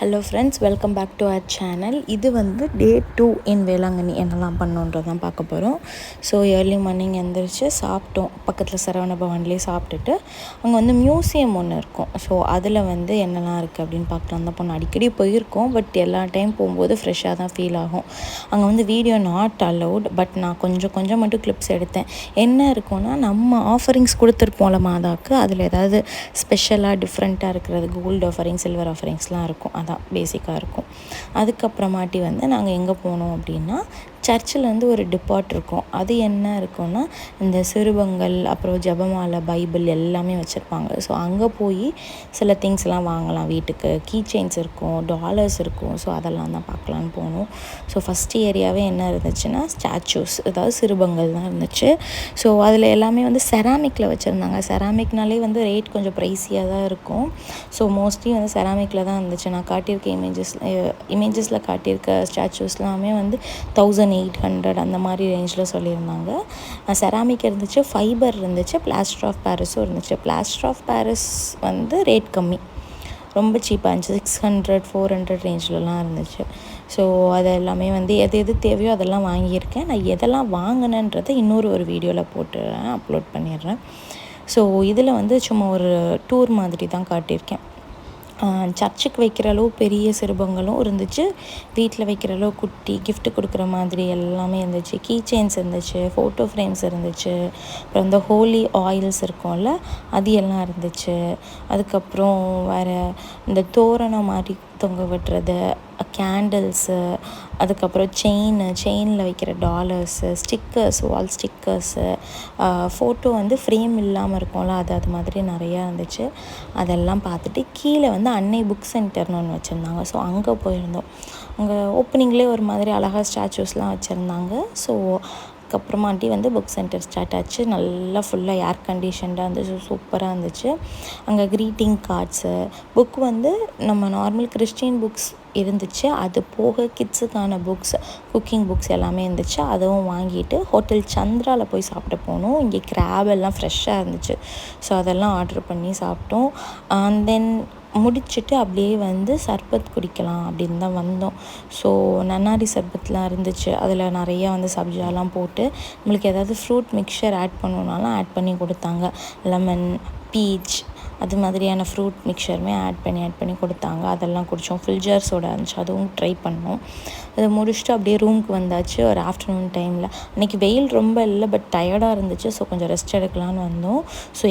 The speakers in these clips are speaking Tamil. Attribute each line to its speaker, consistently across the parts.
Speaker 1: Hello friends, welcome back to our channel. இது வந்து டே 2 இன் வேளாங்கண்ணி. என்னெல்லாம் பண்ணோன்றதான் பார்க்க போகிறோம். ஸோ ஏர்லி மார்னிங் எழுந்திரிச்சு சாப்பிட்டோம். பக்கத்தில் சரவண பவன்லேயே சாப்பிட்டுட்டு அங்கே வந்து மியூசியம் ஒன்று இருக்கும். ஸோ அதில் வந்து என்னெல்லாம் இருக்குது அப்படின்னு பார்க்கலாம் தான் போனோம். அடிக்கடி போயிருக்கோம், பட் எல்லா டைம் போகும்போது ஃப்ரெஷ்ஷாக தான் ஃபீல் ஆகும். அங்கே வந்து வீடியோ நாட் அலவுட், பட் நான் கொஞ்சம் மட்டும் கிளிப்ஸ் எடுத்தேன். என்ன இருக்குன்னா, நம்ம ஆஃபரிங்ஸ் கொடுத்துருப்போம்ல மாதாவுக்கு, அதில் ஏதாவது ஸ்பெஷலாக டிஃப்ரெண்ட்டாக இருக்கிறது, கோல்டு ஆஃபரிங், சில்வர் ஆஃபரிங்ஸ்லாம் இருக்கும். அதான் பேசிக்காக இருக்கும். அதுக்கப்புறமாட்டி வந்து நாங்கள் எங்கே போனோம் அப்படின்னா, சர்ச்சில் வந்து ஒரு டிபார்ட் இருக்கும். அது என்ன இருக்குன்னா, இந்த சிறுவங்கள், அப்புறம் ஜெபமாலை, பைபிள் எல்லாமே வச்சுருப்பாங்க. ஸோ அங்கே போய் சில திங்ஸ்லாம் வாங்கலாம். வீட்டுக்கு கீ செயின்ஸ் இருக்கும், டாலர்ஸ் இருக்கும். ஸோ அதெல்லாம் தான் பார்க்கலான்னு போனோம். ஸோ ஃபஸ்ட்டு ஏரியாவே என்ன இருந்துச்சுன்னா, ஸ்டாச்சூஸ், அதாவது சிறுவங்கள் தான் இருந்துச்சு. ஸோ அதில் எல்லாமே வந்து செராமிக்கில் வச்சுருந்தாங்க. செராமிக்னாலே வந்து ரேட் கொஞ்சம் ப்ரைஸியாக தான் இருக்கும். ஸோ மோஸ்ட்லி வந்து செராமிக்கில் தான் இருந்துச்சு. நான் காட்டியிருக்க இமேஜஸில் காட்டியிருக்க ஸ்டாச்சூஸ்லாமே வந்து 1800 அந்த மாதிரி ரேஞ்சில் சொல்லியிருந்தாங்க. செராமிக் இருந்துச்சு, ஃபைபர் இருந்துச்சு, பிளாஸ்டர் ஆஃப் பாரிஸும் இருந்துச்சு. பிளாஸ்டர் ஆஃப் பாரிஸ் வந்து ரேட் கம்மி, ரொம்ப சீப்பாக இருந்துச்சு. 600 400 ரேஞ்சிலலாம் இருந்துச்சு. ஸோ அது எல்லாமே வந்து எது தேவையோ அதெல்லாம் வாங்கியிருக்கேன். நான் எதெல்லாம் வாங்கினேன்றதை ஒரு வீடியோவில் போட்டுறேன், அப்லோட் பண்ணிடுறேன். ஸோ இதில் வந்து சும்மா ஒரு டூர் மாதிரி தான் காட்டியிருக்கேன். சர்ச்சுக்கு வைக்கிற அளவு பெரிய சிறுபங்களும் இருந்துச்சு, வீட்டில் வைக்கிற அளவு குட்டி கிஃப்ட் கொடுக்குற மாதிரி எல்லாமே இருந்துச்சு. கீ செயின்ஸ் இருந்துச்சு, ஃபோட்டோ ஃப்ரேம்ஸ் இருந்துச்சு, அப்புறம் இந்த ஹோலி ஆயில்ஸ் இருக்கும்ல, அது எல்லாம் இருந்துச்சு. அதுக்கப்புறம் வேறு இந்த தோரணம் மாதிரி தொங்க விட்டுறது, கேண்டில்ஸு, அதுக்கப்புறம் செயினில் வைக்கிற டாலர்ஸு, ஸ்டிக்கர்ஸ், வால் ஸ்டிக்கர்ஸு, ஃபோட்டோ வந்து ஃப்ரேம் இல்லாமல் இருக்கும்ல, அது மாதிரி நிறையா இருந்துச்சு. அதெல்லாம் பார்த்துட்டு கீழே வந்து அன்னை புக் சென்டர்னு ஒன்று வச்சுருந்தாங்க. ஸோ அங்கே போயிருந்தோம். அங்கே ஓப்பனிங்லேயே ஒரு மாதிரி அழகாக ஸ்டாச்சூஸ்லாம் வச்சுருந்தாங்க. ஸோ அதுக்கப்புறமாட்டி வந்து புக் சென்டர் ஸ்டார்ட் ஆச்சு. நல்லா ஃபுல்லாக ஏர் கண்டிஷன்டாக இருந்துச்சு, சூப்பராக இருந்துச்சு. அங்கே க்ரீட்டிங் கார்ட்ஸு, புக் வந்து நம்ம நார்மல் கிறிஸ்டின் புக்ஸ் இருந்துச்சு. அது போக கிட்ஸுக்கான புக்ஸ், குக்கிங் புக்ஸ் எல்லாமே இருந்துச்சு. அதுவும் வாங்கிட்டு ஹோட்டல் சந்திராவில் போய் சாப்பிட்டு போனோம். இங்கே கிராப் எல்லாம் ஃப்ரெஷ்ஷாக இருந்துச்சு. ஸோ அதெல்லாம் ஆர்டர் பண்ணி சாப்பிட்டோம். அண்ட் தென் முடிச்சுட்டு அப்படியே வந்து சர்பத் குடிக்கலாம் அப்படின்னு தான் வந்தோம். ஸோ நன்னாரி சர்பத்லாம் இருந்துச்சு. அதில் நிறையா வந்து சப்ஜாலாம் போட்டு நம்மளுக்கு ஏதாவது ஃப்ரூட் மிக்சர் ஆட் பண்ணணுன்னாலும் ஆட் பண்ணி கொடுத்தாங்க. லெமன், பீச், அது மாதிரியான ஃப்ரூட் மிக்சருமே ஆட் பண்ணி கொடுத்தாங்க. அதெல்லாம் குடித்தோம். ஃபுல் ஜார் சோடா இருந்துச்சு, அதுவும் ட்ரை பண்ணோம். அதை முடிச்சுட்டு அப்படியே ரூமுக்கு வந்தாச்சு. ஒரு ஆஃப்டர்நூன் டைமில் அன்றைக்கி வெயில் ரொம்ப இல்லை, பட் டயர்டாக இருந்துச்சு. ஸோ கொஞ்சம் ரெஸ்ட் எடுக்கலான்னு வந்தோம். ஸோ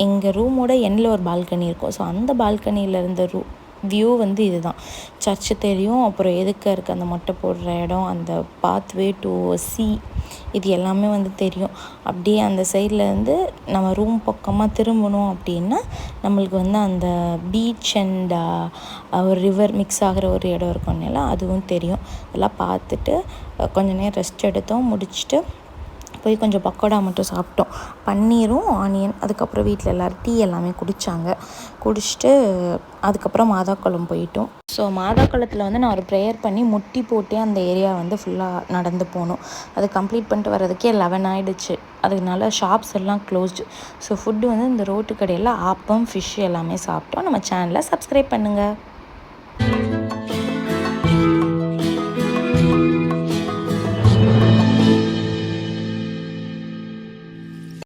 Speaker 1: எங்கள் ரூமோட எண்டில் ஒரு பால்கனி இருக்கும். ஸோ அந்த பால்கனியில் இருந்த வியூ வந்து இதுதான். சர்ச்சு தெரியும், அப்புறம் எதுக்க இருக்க அந்த மொட்டை போடுற இடம், அந்த பாத்வே டு சி, இது எல்லாமே வந்து தெரியும். அப்படியே அந்த சைட்லேருந்து நம்ம ரூம் பக்கமாக திரும்பணும் அப்படின்னா நம்மளுக்கு வந்து அந்த பீச் அண்ட் ஒரு ரிவர் மிக்ஸ் ஆகிற ஒரு இடம் இருக்கும் இல்லையா, அதுவும் தெரியும். அதெல்லாம் பார்த்துட்டு கொஞ்சம் நேரம் ரெஸ்ட் எடுத்தோம். முடிச்சுட்டு போய் கொஞ்சம் பக்கோடா மட்டும் சாப்பிட்டோம். பன்னீரும் ஆனியன். அதுக்கப்புறம் வீட்டில் எல்லோரும் டீ எல்லாமே குடிச்சிட்டு அதுக்கப்புறம் மாதாக்குளம் போயிட்டோம். ஸோ மாதாக்குளத்தில் வந்து நான் ஒரு ப்ரேயர் பண்ணி முட்டி போட்டே அந்த ஏரியா வந்து ஃபுல்லாக நடந்து போனோம். அது கம்ப்ளீட் பண்ணிட்டு வர்றதுக்கே 11 ஆகிடுச்சு. அதனால ஷாப்ஸ் எல்லாம் க்ளோஸ்டு. ஸோ ஃபுட்டு வந்து இந்த ரோட்டு கடையில் ஆப்பம், ஃபிஷ் எல்லாமே சாப்பிட்டோம். நம்ம சேனலை சப்ஸ்கிரைப் பண்ணுங்கள்.